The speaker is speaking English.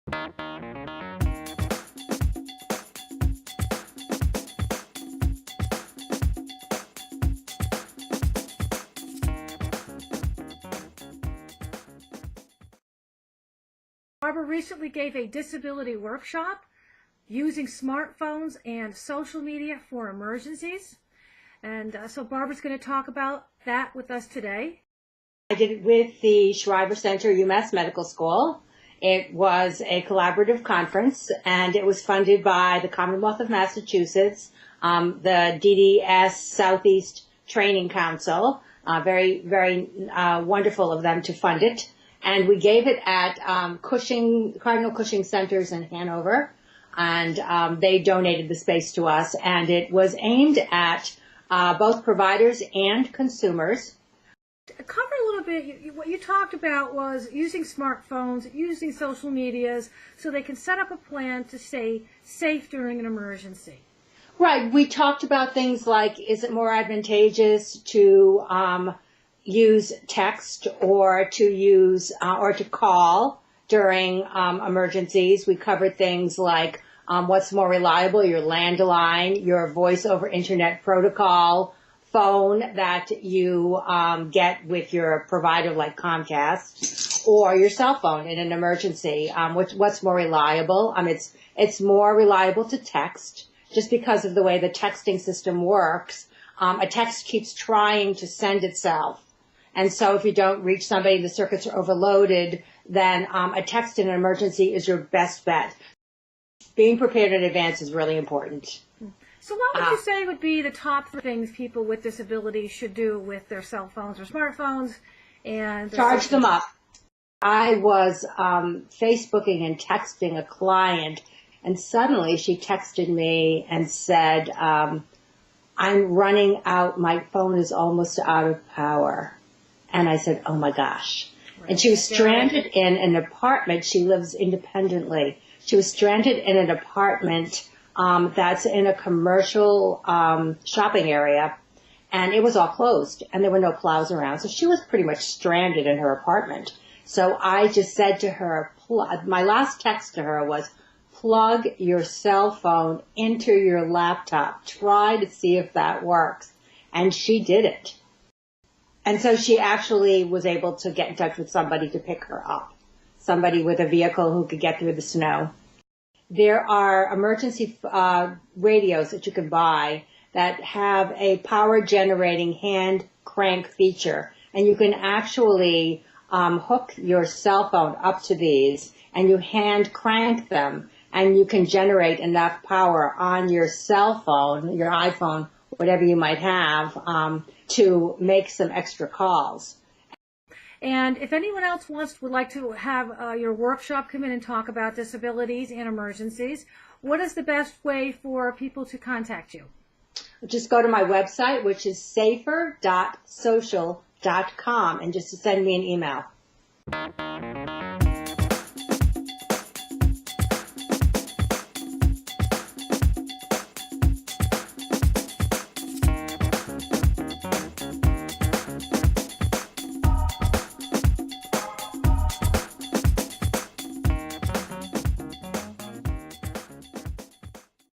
Barbara recently gave a disability workshop using smartphones and social media for emergencies. And so Barbara's going to talk about that with us today. I did it with the Schreiber Center, UMass Medical School. It was a collaborative conference, and it was funded by the Commonwealth of Massachusetts, the DDS Southeast Training Council. Very, very wonderful of them to fund it. And we gave it at Cardinal Cushing Centers in Hanover, and they donated the space to us. And it was aimed at both providers and consumers. Cover a little bit, what you talked about was using smartphones, using social medias, so they can set up a plan to stay safe during an emergency. Right. We talked about things like, is it more advantageous to use text or to use or to call during emergencies? We covered things like what's more reliable, your landline, your voice over internet protocol phone that you get with your provider like Comcast, or your cell phone in an emergency. What's more reliable? It's more reliable to text, just because of the way the texting system works. A text keeps trying to send itself. And so if you don't reach somebody, the circuits are overloaded, then a text in an emergency is your best bet. Being prepared in advance is really important. So what would you say would be the top things people with disabilities should do with their cell phones or smartphones? And charge them up. I was Facebooking and texting a client, and suddenly she texted me and said, I'm running out, my phone is almost out of power. And I said, oh my gosh. Right. And she was stranded in an apartment. She lives independently. She was stranded in an apartment that's in a commercial shopping area, and it was all closed, and there were no plows around. So she was pretty much stranded in her apartment. So I just said to her, my last text to her was, plug your cell phone into your laptop. Try to see if that works. And she did it. And so she actually was able to get in touch with somebody to pick her up, somebody with a vehicle who could get through the snow. There are emergency radios that you can buy that have a power-generating hand crank feature, and you can actually hook your cell phone up to these, and you hand crank them, and you can generate enough power on your cell phone, your iPhone, whatever you might have, to make some extra calls. And if anyone else would like to have your workshop come in and talk about disabilities and emergencies, what is the best way for people to contact you? Just go to my website, which is safer.social.com, and just send me an email.